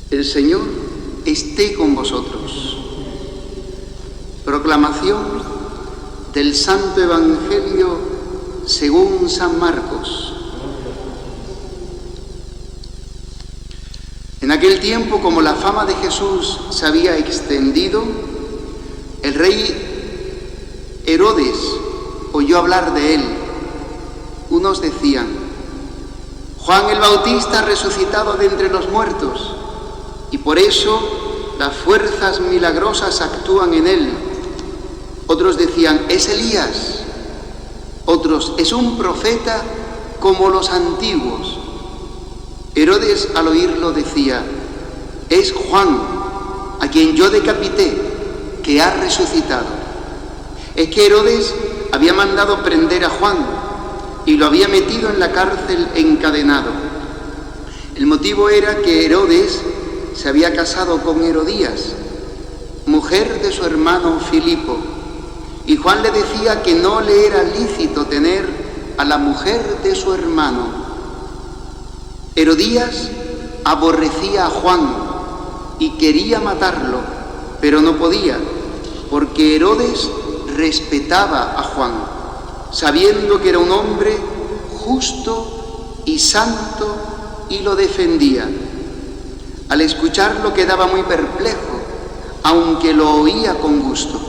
El Señor esté con vosotros. Proclamación del Santo Evangelio según San Marcos. En aquel tiempo, como la fama de Jesús se había extendido, el rey Herodes oyó hablar de él. Unos decían: Juan el Bautista ha resucitado de entre los muertos, y por eso las fuerzas milagrosas actúan en él. Otros decían: es Elías. Otros: es un profeta como los antiguos. Herodes, al oírlo, decía: es Juan, a quien yo decapité, que ha resucitado. Es que Herodes había mandado prender a Juan y lo había metido en la cárcel encadenado. El motivo era que Herodes se había casado con Herodías, mujer de su hermano Filipo, y Juan le decía que no le era lícito tener a la mujer de su hermano. Herodías aborrecía a Juan y quería matarlo, pero no podía, porque Herodes respetaba a Juan, sabiendo que era un hombre justo y santo, y lo defendía. Al escucharlo quedaba muy perplejo, aunque lo oía con gusto.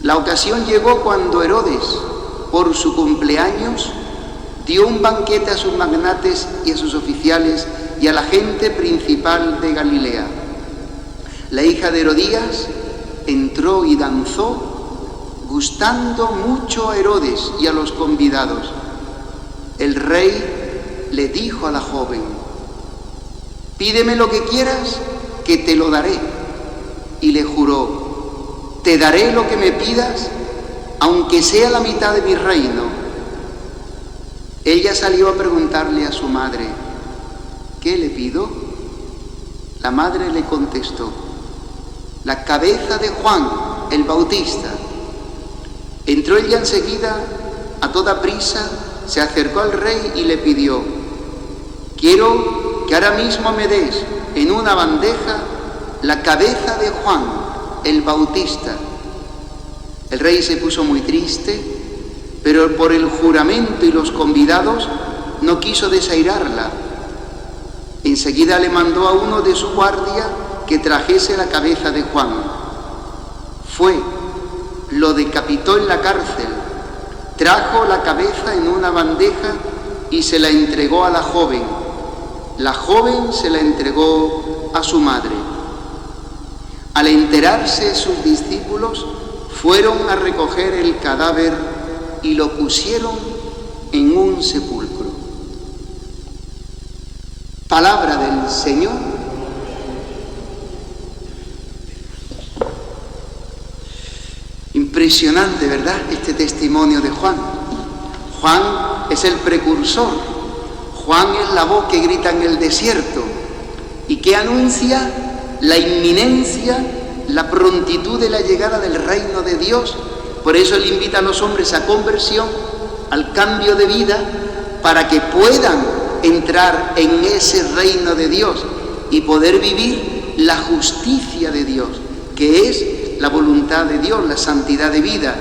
La ocasión llegó cuando Herodes, por su cumpleaños, dio un banquete a sus magnates y a sus oficiales y a la gente principal de Galilea. La hija de Herodías entró y danzó, gustando mucho a Herodes y a los convidados. El rey le dijo a la joven: pídeme lo que quieras, que te lo daré. Y le juró: te daré lo que me pidas, aunque sea la mitad de mi reino. Ella salió a preguntarle a su madre: ¿qué le pido? La madre le contestó: la cabeza de Juan el Bautista. Entró ella enseguida, a toda prisa, se acercó al rey y le pidió: quiero que ahora mismo me des en una bandeja la cabeza de Juan el Bautista. El rey se puso muy triste, pero por el juramento y los convidados no quiso desairarla. Enseguida le mandó a uno de su guardia que trajese la cabeza de Juan. Fue, lo decapitó en la cárcel, trajo la cabeza en una bandeja y se la entregó a la joven. La joven se la entregó a su madre. Al enterarse sus discípulos, fueron a recoger el cadáver y lo pusieron en un sepulcro. Palabra del Señor. Impresionante, ¿verdad?, este testimonio de Juan. Juan es el precursor. Juan es la voz que grita en el desierto y que anuncia la inminencia, la prontitud de la llegada del reino de Dios. Por eso Él invita a los hombres a conversión, al cambio de vida, para que puedan entrar en ese reino de Dios y poder vivir la justicia de Dios, que es la voluntad de Dios, la santidad de vida.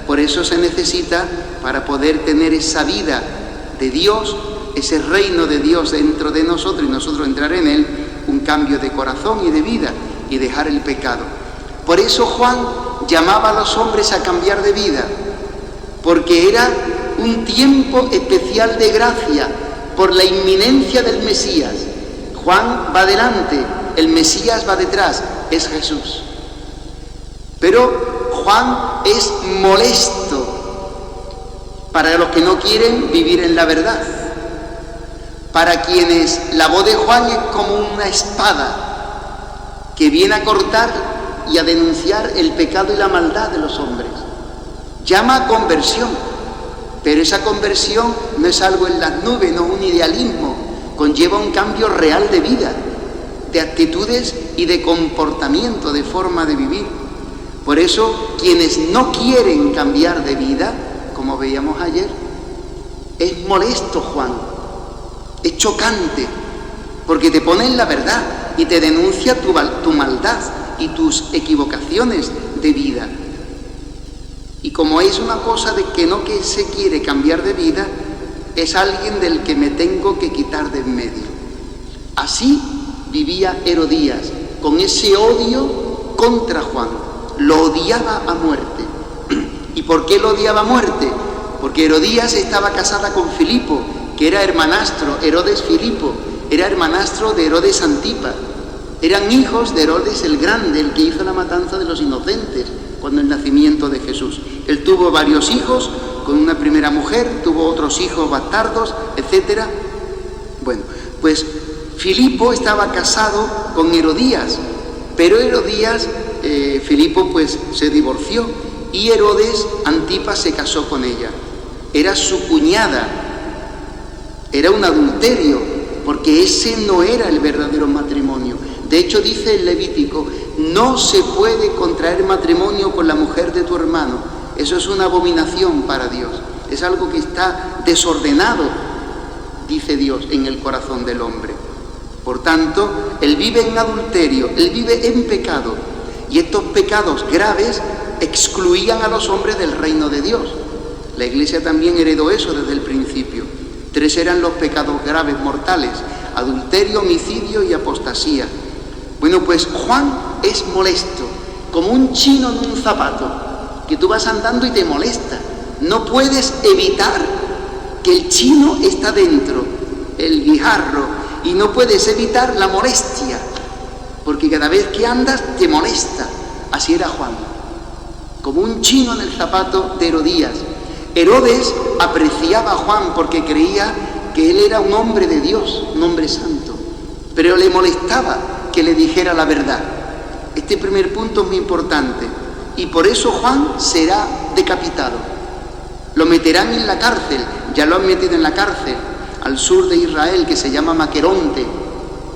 Por eso se necesita, para poder tener esa vida de Dios, ese reino de Dios dentro de nosotros y nosotros entrar en Él, un cambio de corazón y de vida y dejar el pecado. Por eso Juan llamaba a los hombres a cambiar de vida, porque era un tiempo especial de gracia por la inminencia del Mesías. Juan va delante, el Mesías va detrás, es Jesús. Pero Juan es molesto para los que no quieren vivir en la verdad, para quienes la voz de Juan es como una espada que viene a cortar y a denunciar el pecado y la maldad de los hombres. Llama a conversión, pero esa conversión no es algo en las nubes, no es un idealismo, conlleva un cambio real de vida, de actitudes y de comportamiento, de forma de vivir. Por eso, quienes no quieren cambiar de vida, como veíamos ayer, es molesto Juan, es chocante, porque te pone en la verdad, y te denuncia tu maldad y tus equivocaciones de vida. Y como es una cosa de que no que se quiere cambiar de vida, es alguien del que me tengo que quitar de en medio. Así vivía Herodías, con ese odio contra Juan. Lo odiaba a muerte. ¿Y por qué lo odiaba a muerte? Porque Herodías estaba casada con Filipo, que era hermanastro, Herodes Filipo, era hermanastro de Herodes Antipa. Eran hijos de Herodes el Grande, el que hizo la matanza de los inocentes cuando el nacimiento de Jesús. Él tuvo varios hijos con una primera mujer, tuvo otros hijos bastardos, etc. Bueno, pues Filipo estaba casado con Herodías, pero Herodías, Filipo pues se divorció y Herodes Antipa se casó con ella. Era su cuñada, era un adulterio, porque ese no era el verdadero matrimonio. De hecho, dice el Levítico, no se puede contraer matrimonio con la mujer de tu hermano. Eso es una abominación para Dios. Es algo que está desordenado, dice Dios, en el corazón del hombre. Por tanto, él vive en adulterio, él vive en pecado. Y estos pecados graves excluían a los hombres del reino de Dios. La Iglesia también heredó eso desde el principio. 3 eran los pecados graves mortales: adulterio, homicidio y apostasía. Bueno, pues Juan es molesto, como un chino en un zapato, que tú vas andando y te molesta. No puedes evitar que el chino está dentro, el guijarro, y no puedes evitar la molestia, porque cada vez que andas te molesta. Así era Juan, como un chino en el zapato de Herodías. Herodes apreciaba a Juan porque creía que él era un hombre de Dios, un hombre santo, pero le molestaba que le dijera la verdad. Este primer punto es muy importante, y por eso Juan será decapitado. Lo meterán en la cárcel, ya lo han metido en la cárcel, al sur de Israel, que se llama Maqueronte.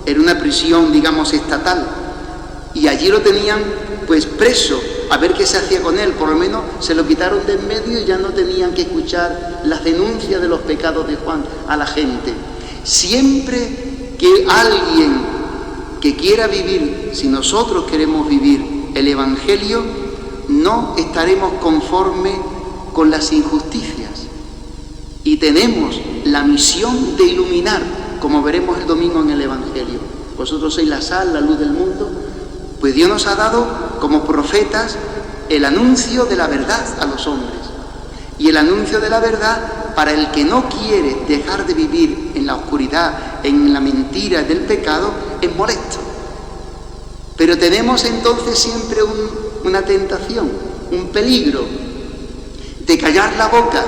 Era una prisión, digamos, estatal, y allí lo tenían pues preso, a ver qué se hacía con él. Por lo menos se lo quitaron de en medio y ya no tenían que escuchar las denuncias de los pecados de Juan a la gente. Siempre que alguien que quiera vivir, si nosotros queremos vivir el Evangelio, no estaremos conformes con las injusticias. Y tenemos la misión de iluminar, como veremos el domingo en el Evangelio. Vosotros sois la sal, la luz del mundo. Pues Dios nos ha dado como profetas el anuncio de la verdad a los hombres. Y el anuncio de la verdad, para el que no quiere dejar de vivir en la oscuridad, en la mentira del pecado, es molesto. Pero tenemos entonces siempre una tentación, un peligro de callar la boca.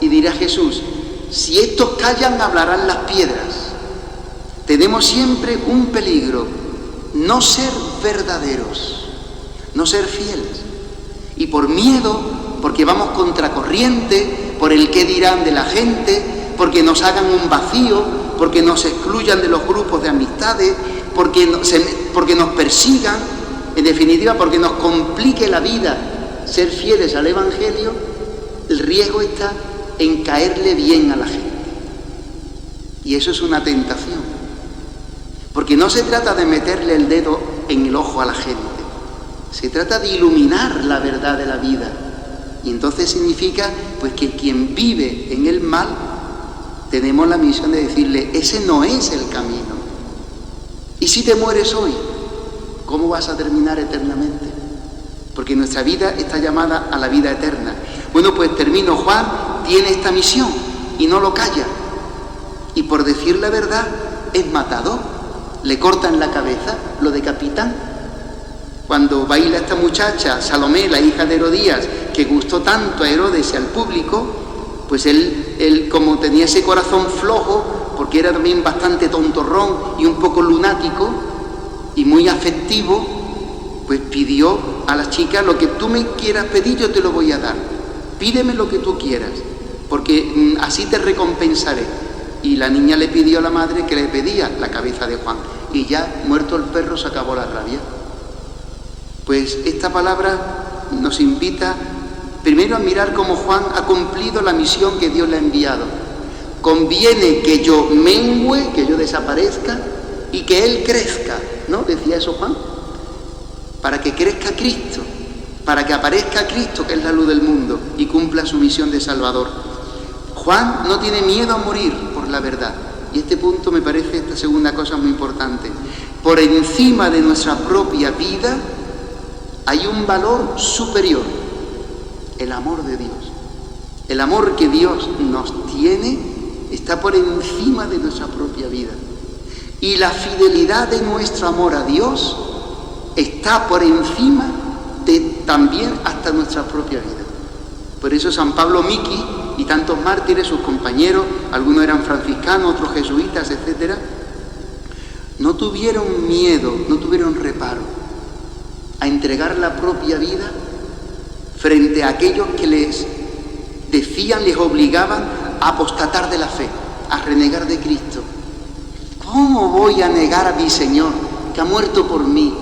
Y dirá Jesús, si estos callan, hablarán las piedras. Tenemos siempre un peligro: no ser verdaderos, no ser fieles. Y por miedo, porque vamos contracorriente, por el qué dirán de la gente, porque nos hagan un vacío, porque nos excluyan de los grupos de amistades, porque nos persigan, en definitiva, porque nos complique la vida ser fieles al Evangelio, el riesgo está en caerle bien a la gente. Y eso es una tentación. Porque no se trata de meterle el dedo en el ojo a la gente, se trata de iluminar la verdad de la vida. Y entonces significa pues que quien vive en el mal, tenemos la misión de decirle, ese no es el camino. Y si te mueres hoy, ¿cómo vas a terminar eternamente? Porque nuestra vida está llamada a la vida eterna. Bueno, pues termino. Juan tiene esta misión y no lo calla. Y por decir la verdad, es matador. Le cortan la cabeza, lo decapitan. Cuando baila esta muchacha, Salomé, la hija de Herodías, que gustó tanto a Herodes y al público, pues él como tenía ese corazón flojo, porque era también bastante tontorrón y un poco lunático y muy afectivo, pues pidió a la chica, lo que tú me quieras pedir yo te lo voy a dar. Pídeme lo que tú quieras, porque así te recompensaré. Y la niña le pidió a la madre que le pedía la cabeza de Juan. Y ya, muerto el perro, se acabó la rabia. Pues esta palabra nos invita primero a mirar cómo Juan ha cumplido la misión que Dios le ha enviado. Conviene que yo mengüe, que yo desaparezca, y que Él crezca, ¿no? Decía eso Juan, para que crezca Cristo, para que aparezca Cristo, que es la luz del mundo, y cumpla su misión de Salvador. Juan no tiene miedo a morir por la verdad. Y este punto me parece, esta segunda cosa muy importante. Por encima de nuestra propia vida hay un valor superior, el amor de Dios. El amor que Dios nos tiene está por encima de nuestra propia vida. Y la fidelidad de nuestro amor a Dios está por encima de también hasta nuestra propia vida. Por eso San Pablo Miki y tantos mártires, sus compañeros, algunos eran franciscanos, otros jesuitas, etc., no tuvieron miedo, no tuvieron reparo a entregar la propia vida frente a aquellos que les decían, les obligaban a apostatar de la fe, a renegar de Cristo. ¿Cómo voy a negar a mi Señor, que ha muerto por mí?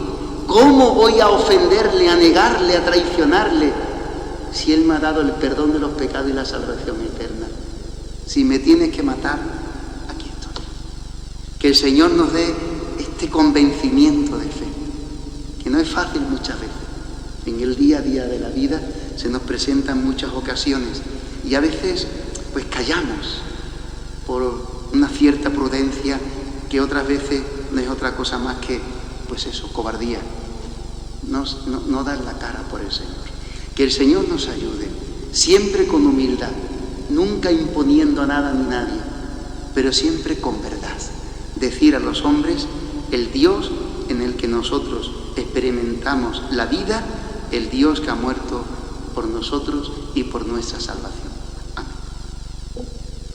¿Cómo voy a ofenderle, a negarle, a traicionarle, si Él me ha dado el perdón de los pecados y la salvación eterna? Si me tienes que matar, aquí estoy. Que el Señor nos dé este convencimiento de fe, que no es fácil muchas veces. En el día a día de la vida se nos presentan muchas ocasiones y a veces pues callamos por una cierta prudencia que otras veces no es otra cosa más que, pues eso, cobardía. No dar la cara por el Señor. Que el Señor nos ayude, siempre con humildad, nunca imponiendo a nada ni nadie, pero siempre con verdad. Decir a los hombres el Dios en el que nosotros experimentamos la vida, el Dios que ha muerto por nosotros y por nuestra salvación.